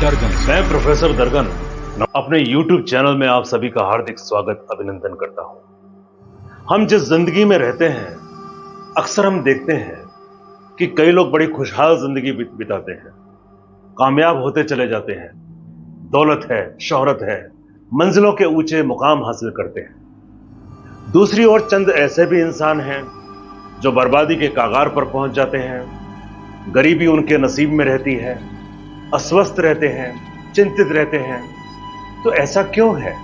दर्गन। मैं प्रोफेसर दर्गन अपने YouTube channel में आप सभी का हार्दिक स्वागत अभिनंदन करता हूं। हम जिस जिंदगी में रहते हैं अक्सर हम देखते हैं कि कई लोग बड़ी खुशहाल जिंदगी बिताते हैं, कामयाब होते चले जाते हैं, दौलत है, शोहरत है, मंजिलों के ऊंचे मुकाम हासिल करते हैं। दूसरी ओर चंद ऐसे भी इंसान हैं जो बर्बादी के कागार पर पहुंच जाते हैं, गरीबी उनके नसीब में रहती है, अस्वस्थ रहते हैं, चिंतित रहते हैं। तो ऐसा क्यों है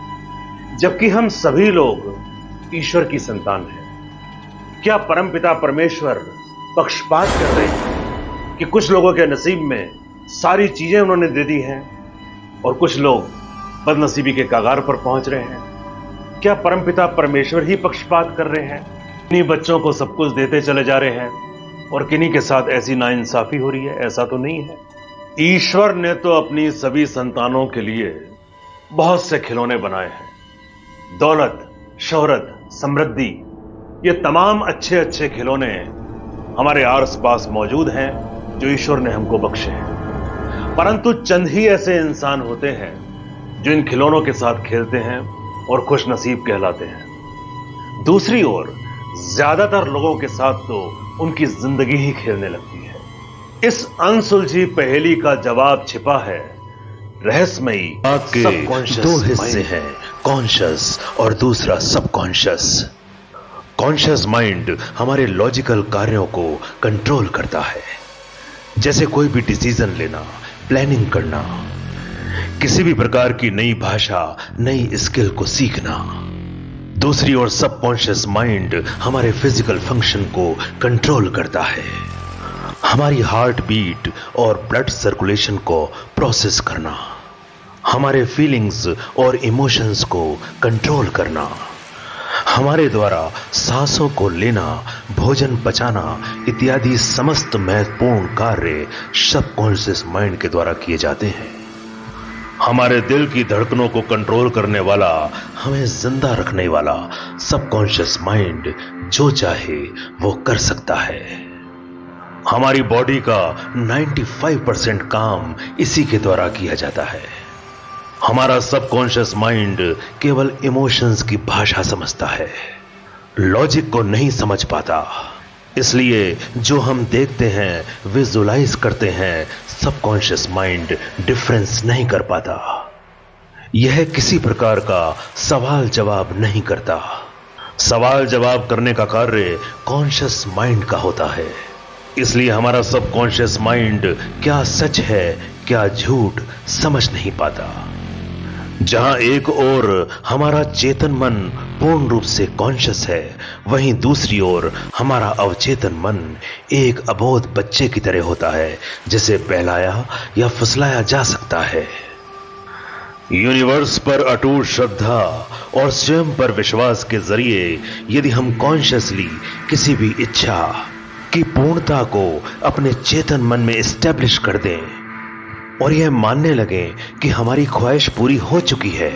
जबकि हम सभी लोग ईश्वर की संतान हैं? क्या परमपिता परमेश्वर पक्षपात कर रहे हैं कि कुछ लोगों के नसीब में सारी चीजें उन्होंने दे दी हैं और कुछ लोग बदनसीबी के कागार पर पहुंच रहे हैं? क्या परमपिता परमेश्वर ही पक्षपात कर रहे हैं? किन्हीं बच्चों को सब कुछ देते चले जा रहे हैं और किन्हीं के साथ ऐसी नाइंसाफी हो रही है? ऐसा तो नहीं है। ईश्वर ने तो अपनी सभी संतानों के लिए बहुत से खिलौने बनाए हैं। दौलत, शोहरत, समृद्धि, ये तमाम अच्छे अच्छे खिलौने हमारे आस पास मौजूद हैं जो ईश्वर ने हमको बख्शे हैं। परंतु चंद ही ऐसे इंसान होते हैं जो इन खिलौनों के साथ खेलते हैं और खुश नसीब कहलाते हैं। दूसरी ओर ज्यादातर लोगों के साथ तो उनकी जिंदगी ही खेलने लगती है। इस अनसुलझी पहेली का जवाब छिपा है रहस्यमयी के दो हिस्से हैं, कॉन्शियस और दूसरा सबकॉन्शियस। कॉन्शियस माइंड हमारे लॉजिकल कार्यों को कंट्रोल करता है, जैसे कोई भी डिसीजन लेना, प्लानिंग करना, किसी भी प्रकार की नई भाषा, नई स्किल को सीखना। दूसरी ओर सबकॉन्शियस माइंड हमारे फिजिकल फंक्शन को कंट्रोल करता है, हमारी हार्ट बीट और ब्लड सर्कुलेशन को प्रोसेस करना, हमारे फीलिंग्स और इमोशंस को कंट्रोल करना, हमारे द्वारा सांसों को लेना, भोजन पचाना इत्यादि समस्त महत्वपूर्ण कार्य सबकॉन्शियस माइंड के द्वारा किए जाते हैं। हमारे दिल की धड़कनों को कंट्रोल करने वाला, हमें जिंदा रखने वाला सबकॉन्शियस माइंड जो चाहे वो कर सकता है। हमारी बॉडी का 95% काम इसी के द्वारा किया जाता है। हमारा सबकॉन्शियस माइंड केवल इमोशंस की भाषा समझता है, लॉजिक को नहीं समझ पाता। इसलिए जो हम देखते हैं, विजुलाइज करते हैं, सबकॉन्शियस माइंड डिफरेंस नहीं कर पाता। यह किसी प्रकार का सवाल जवाब नहीं करता। सवाल जवाब करने का कार्य कॉन्शियस माइंड का होता है। इसलिए हमारा सबकॉन्शियस माइंड क्या सच है, क्या झूठ समझ नहीं पाता। जहां एक ओर हमारा चेतन मन पूर्ण रूप से कॉन्शियस है, वहीं दूसरी ओर हमारा अवचेतन मन एक अबोध बच्चे की तरह होता है, जिसे बहलाया या फुसलाया जा सकता है। यूनिवर्स पर अटूट श्रद्धा और स्वयं पर विश्वास के जरिए यदि हम कॉन्शियसली किसी भी इच्छा की पूर्णता को अपने चेतन मन में एस्टैब्लिश कर दें और यह मानने लगे कि हमारी ख्वाहिश पूरी हो चुकी है,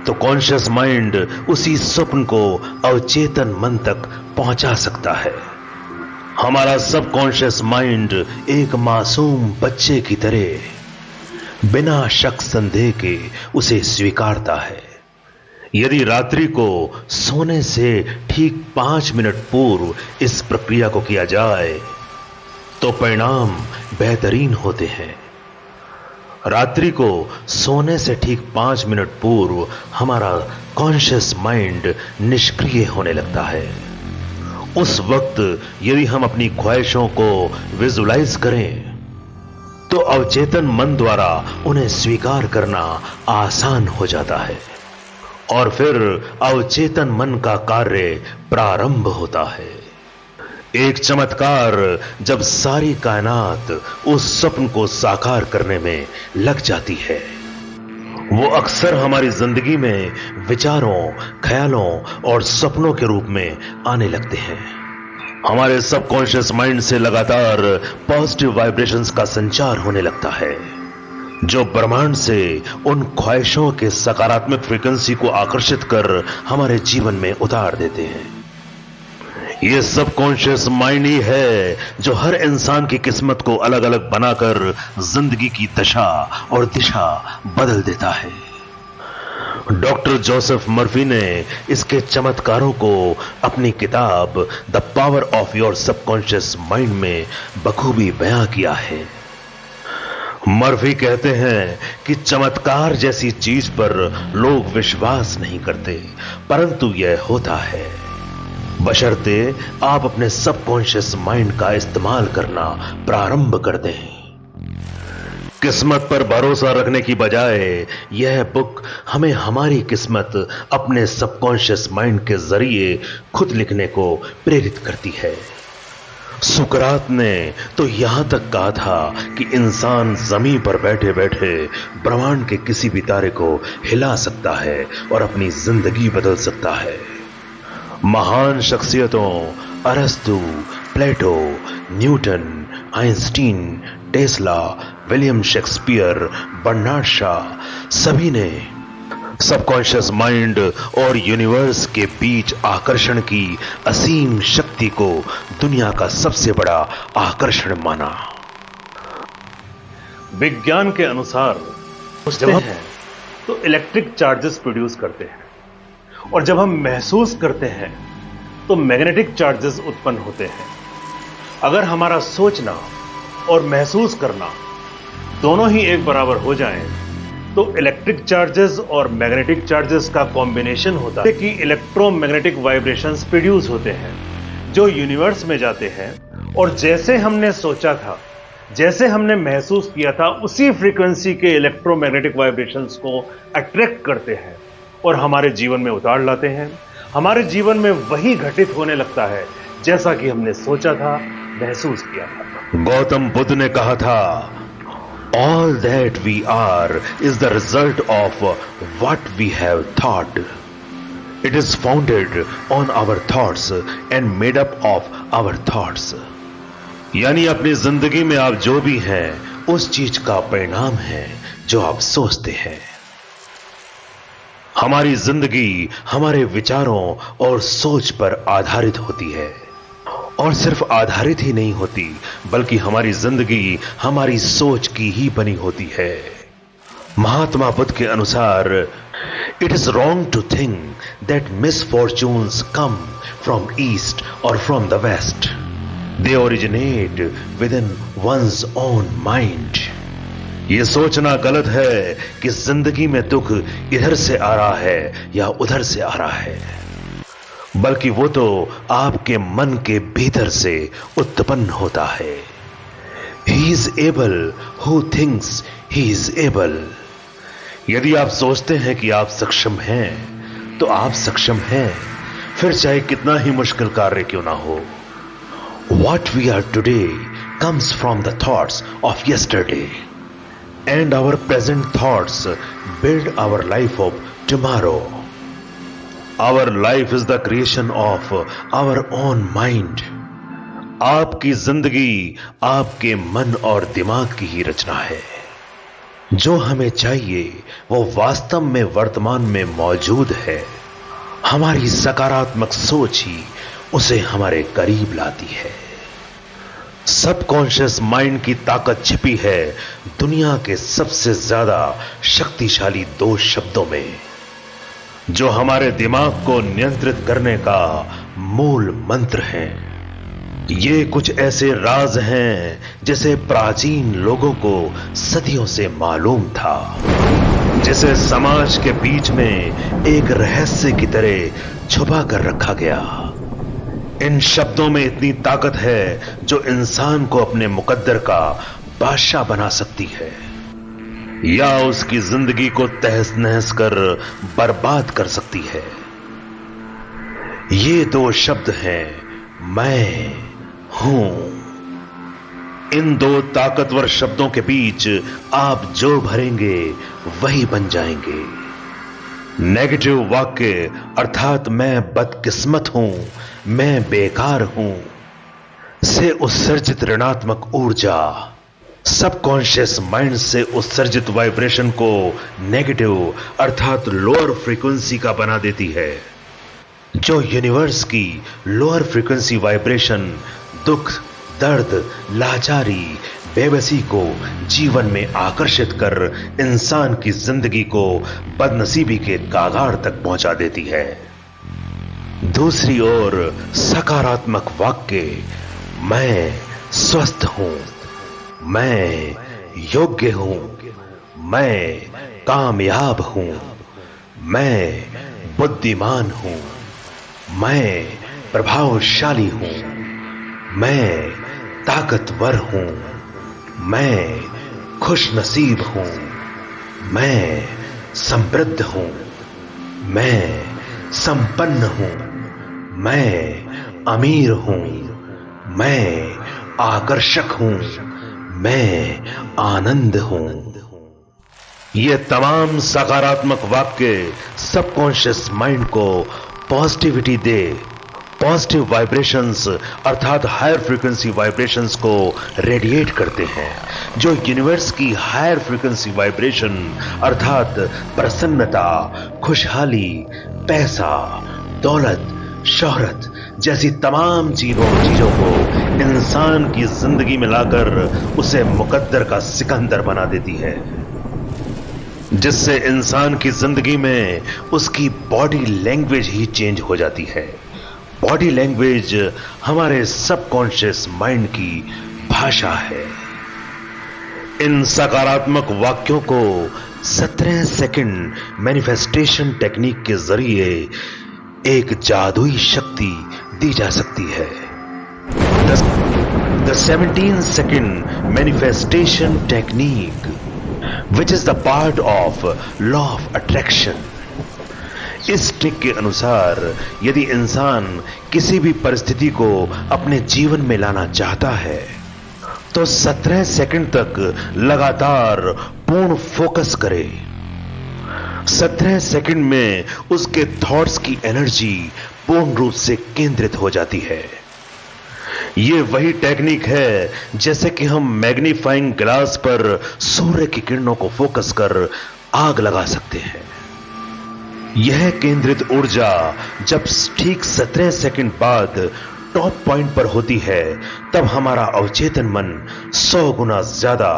तो कॉन्शियस माइंड उसी स्वप्न को अवचेतन मन तक पहुंचा सकता है। हमारा सबकॉन्शियस माइंड एक मासूम बच्चे की तरह बिना शक संदेह के उसे स्वीकारता है। यदि रात्रि को सोने से ठीक 5 मिनट पूर्व इस प्रक्रिया को किया जाए तो परिणाम बेहतरीन होते हैं। रात्रि को सोने से ठीक 5 मिनट पूर्व हमारा कॉन्शियस माइंड निष्क्रिय होने लगता है। उस वक्त यदि हम अपनी ख्वाहिशों को विजुलाइज करें तो अवचेतन मन द्वारा उन्हें स्वीकार करना आसान हो जाता है और फिर अवचेतन मन का कार्य प्रारंभ होता है। एक चमत्कार जब सारी कायनात उस स्वप्न को साकार करने में लग जाती है। वो अक्सर हमारी जिंदगी में विचारों, ख्यालों और सपनों के रूप में आने लगते हैं। हमारे सबकॉन्शियस माइंड से लगातार पॉजिटिव वाइब्रेशंस का संचार होने लगता है, जो ब्रह्मांड से उन ख्वाहिशों के सकारात्मक फ्रीक्वेंसी को आकर्षित कर हमारे जीवन में उतार देते हैं। ये सबकॉन्शियस माइंड ही है जो हर इंसान की किस्मत को अलग अलग बनाकर जिंदगी की दशा और दिशा बदल देता है। डॉक्टर जोसेफ मर्फी ने इसके चमत्कारों को अपनी किताब the power of your subconscious mind में बखूबी बयां किया है। मर्फी कहते हैं कि चमत्कार जैसी चीज पर लोग विश्वास नहीं करते, परंतु यह होता है बशर्ते आप अपने सबकॉन्शियस माइंड का इस्तेमाल करना प्रारंभ कर दें। किस्मत पर भरोसा रखने की बजाय यह बुक हमें हमारी किस्मत अपने सबकॉन्शियस माइंड के जरिए खुद लिखने को प्रेरित करती है। सुकरात ने तो यहां तक कहा था कि इंसान जमीन पर बैठे बैठे ब्रह्मांड के किसी भी तारे को हिला सकता है और अपनी जिंदगी बदल सकता है। महान शख्सियतों अरस्तु, Plato, Newton, Einstein, Tesla, William Shakespeare, Bernard Shaw सभी ने सबकॉन्शियस माइंड और यूनिवर्स के बीच आकर्षण की असीम शक्ति को दुनिया का सबसे बड़ा आकर्षण माना। विज्ञान के अनुसार सोचते हैं तो इलेक्ट्रिक चार्जेस प्रोड्यूस करते हैं, और जब हम महसूस करते हैं तो मैग्नेटिक चार्जेस उत्पन्न होते हैं। अगर हमारा सोचना और महसूस करना दोनों ही एक बराबर हो जाएं, तो इलेक्ट्रिक चार्जेस और मैग्नेटिक चार्जेस का कॉम्बिनेशन होता है कि इलेक्ट्रोमैग्नेटिक वाइब्रेशंस प्रोड्यूस होते हैं जो यूनिवर्स में जाते हैं, और जैसे हमने सोचा था, जैसे हमने महसूस किया था, उसी फ्रीक्वेंसी के इलेक्ट्रोमैग्नेटिक वाइब्रेशंस को अट्रैक्ट करते हैं और हमारे जीवन में उतार लाते हैं। हमारे जीवन में वही घटित होने लगता है जैसा कि हमने सोचा था, महसूस किया था। गौतम बुद्ध ने कहा था, all that we are is the result of what we have thought. It is founded on our thoughts and made up of our thoughts. यानी अपनी जिंदगी में आप जो भी हैं उस चीज का परिणाम है जो आप सोचते हैं। हमारी जिंदगी हमारे विचारों और सोच पर आधारित होती है, और सिर्फ आधारित ही नहीं होती बल्कि हमारी जिंदगी हमारी सोच की ही बनी होती है। महात्मा बुद्ध के अनुसार it is wrong to think that misfortunes come from east और from the west. They originate within one's own mind. यह सोचना गलत है कि जिंदगी में दुख इधर से आ रहा है या उधर से आ रहा है, बल्कि वो तो आपके मन के भीतर से उत्पन्न होता है। He is able who thinks he is able. यदि आप सोचते हैं कि आप सक्षम हैं तो आप सक्षम हैं, फिर चाहे कितना ही मुश्किल कार्य क्यों ना हो। What we are today comes from the thoughts of yesterday, and our present thoughts build our life of tomorrow. Our life is the creation of our own mind. आपकी जिंदगी आपके मन और दिमाग की ही रचना है। जो हमें चाहिए वो वास्तव में वर्तमान में मौजूद है। हमारी सकारात्मक सोच ही उसे हमारे करीब लाती है। सबकॉन्शियस माइंड की ताकत छिपी है दुनिया के सबसे ज्यादा शक्तिशाली दो शब्दों में, जो हमारे दिमाग को नियंत्रित करने का मूल मंत्र है। ये कुछ ऐसे राज हैं जिसे प्राचीन लोगों को सदियों से मालूम था, जिसे समाज के बीच में एक रहस्य की तरह छुपा कर रखा गया। इन शब्दों में इतनी ताकत है जो इंसान को अपने मुकद्दर का बादशाह बना सकती है या उसकी जिंदगी को तहस नहस कर बर्बाद कर सकती है। ये दो शब्द हैं, मैं हूं। इन दो ताकतवर शब्दों के बीच आप जो भरेंगे वही बन जाएंगे। नेगेटिव वाक्य अर्थात मैं बदकिस्मत हूं, मैं बेकार हूं से उत्सर्जित ऋणात्मक ऊर्जा सबकॉन्शियस माइंड से उत्सर्जित वाइब्रेशन को नेगेटिव अर्थात लोअर फ्रीक्वेंसी का बना देती है। जो यूनिवर्स की लोअर फ्रीक्वेंसी वाइब्रेशन, दुख, दर्द, लाचारी, बेबसी को जीवन में आकर्षित कर इंसान की जिंदगी को बदनसीबी के कागार तक पहुंचा देती है। दूसरी ओर सकारात्मक वाक्य, मैं स्वस्थ हूं, मैं योग्य हूं, मैं कामयाब हूं, मैं बुद्धिमान हूं, मैं प्रभावशाली हूं, मैं ताकतवर हूं, मैं खुशनसीब हूं, मैं समृद्ध हूं, मैं संपन्न हूं, मैं अमीर हूं, मैं आकर्षक हूं, मैं आनंद हूं। ये तमाम सकारात्मक वाक्य सबकॉन्शियस माइंड को पॉजिटिविटी दे, पॉजिटिव वाइब्रेशंस अर्थात हायर फ्रीक्वेंसी वाइब्रेशंस को रेडिएट करते हैं, जो यूनिवर्स की हायर फ्रीक्वेंसी वाइब्रेशन अर्थात प्रसन्नता, खुशहाली, पैसा, दौलत, शोहरत जैसी तमाम चीजों को इंसान की जिंदगी में लाकर उसे मुकद्दर का सिकंदर बना देती है, जिससे इंसान की जिंदगी में उसकी बॉडी लैंग्वेज ही चेंज हो जाती है। बॉडी लैंग्वेज हमारे सबकॉन्शियस माइंड की भाषा है। इन सकारात्मक वाक्यों को 17 सेकंड मैनिफेस्टेशन टेक्निक के जरिए एक जादुई शक्ति दी जा सकती है। The 17 second manifestation technique, which is the part of law of attraction. इस ट्रिक के अनुसार यदि इंसान किसी भी परिस्थिति को अपने जीवन में लाना चाहता है तो 17 सेकंड तक लगातार पूर्ण फोकस करे। 17 सेकंड में उसके थॉट्स की एनर्जी पूर्ण रूप से केंद्रित हो जाती है। यह वही टेक्निक है जैसे कि हम मैग्नीफाइंग ग्लास पर सूर्य की किरणों को फोकस कर आग लगा सकते हैं। यह केंद्रित ऊर्जा जब ठीक 17 सेकंड बाद टॉप पॉइंट पर होती है तब हमारा अवचेतन मन 100 गुना ज्यादा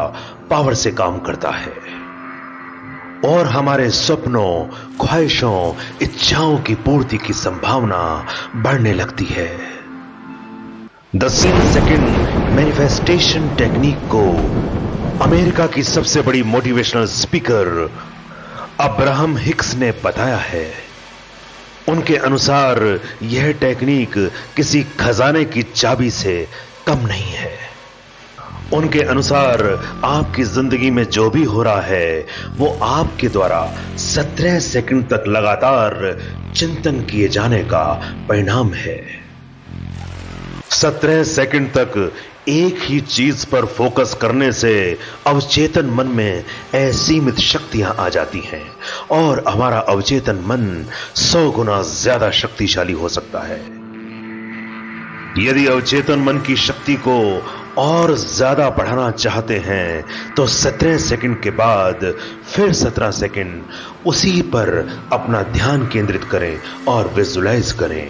पावर से काम करता है और हमारे सपनों, ख्वाहिशों, इच्छाओं की पूर्ति की संभावना बढ़ने लगती है। 10 सेकंड मैनिफेस्टेशन टेक्निक को अमेरिका की सबसे बड़ी मोटिवेशनल स्पीकर अब्राहम हिक्स ने बताया है। उनके अनुसार यह टेक्निक किसी खजाने की चाबी से कम नहीं है। उनके अनुसार आपकी जिंदगी में जो भी हो रहा है वो आपके द्वारा 17 सेकंड तक लगातार चिंतन किए जाने का परिणाम है। 17 सेकंड तक एक ही चीज पर फोकस करने से अवचेतन मन में असीमित शक्तियां आ जाती हैं और हमारा अवचेतन मन 100 गुना ज्यादा शक्तिशाली हो सकता है। यदि अवचेतन मन की शक्ति को और ज्यादा बढ़ाना चाहते हैं तो 17 सेकंड के बाद फिर 17 सेकंड उसी पर अपना ध्यान केंद्रित करें और विजुलाइज करें।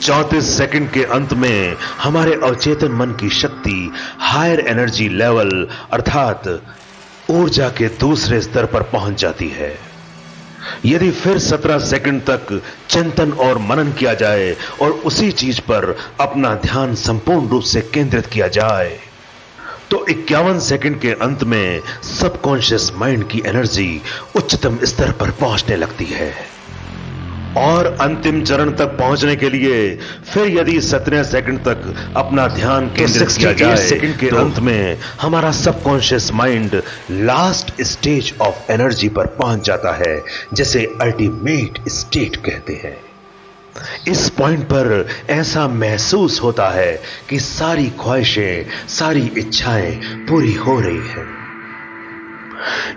34 सेकंड के अंत में हमारे अवचेतन मन की शक्ति हायर एनर्जी लेवल अर्थात ऊर्जा के दूसरे स्तर पर पहुंच जाती है। यदि फिर 17 सेकंड तक चिंतन और मनन किया जाए और उसी चीज पर अपना ध्यान संपूर्ण रूप से केंद्रित किया जाए तो 51 सेकंड के अंत में सबकॉन्शियस माइंड की एनर्जी उच्चतम स्तर पर पहुंचने लगती है और अंतिम चरण तक पहुंचने के लिए फिर यदि 17 सेकंड तक अपना ध्यान केंद्रित किया जाए सेकंड के अंत में हमारा subconscious mind last stage of energy पर पहुंच जाता है जिसे अल्टीमेट स्टेट कहते हैं। इस पॉइंट पर ऐसा महसूस होता है कि सारी ख्वाहिशें, सारी इच्छाएं पूरी हो रही हैं।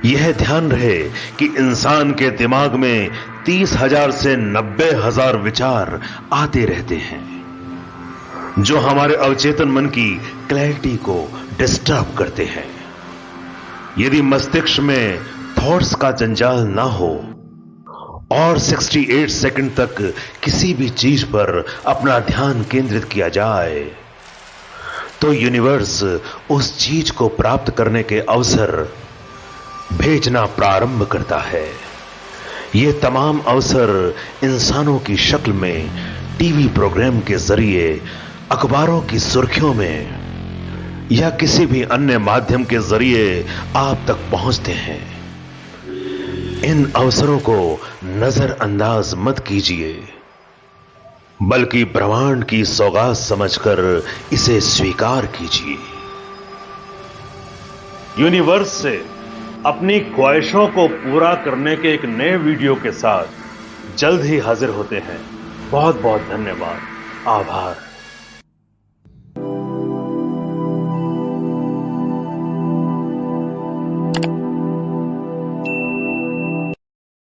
यह ध्यान रहे कि इंसान के दिमाग में 30,000 से 90,000 विचार आते रहते हैं जो हमारे अवचेतन मन की क्लैरिटी को डिस्टर्ब करते हैं। यदि मस्तिष्क में थॉट्स का जंजाल ना हो और 68 सेकंड तक किसी भी चीज पर अपना ध्यान केंद्रित किया जाए तो यूनिवर्स उस चीज को प्राप्त करने के अवसर भेजना प्रारंभ करता है। ये तमाम अवसर इंसानों की शक्ल में टीवी प्रोग्राम के जरिए, अखबारों की सुर्खियों में या किसी भी अन्य माध्यम के जरिए आप तक पहुंचते हैं। इन अवसरों को नजरअंदाज मत कीजिए, बल्कि ब्रह्मांड की सौगात समझकर इसे स्वीकार कीजिए। यूनिवर्स से अपनी ख्वाहिशों को पूरा करने के एक नए वीडियो के साथ जल्द ही हाजिर होते हैं। बहुत बहुत धन्यवाद, आभार।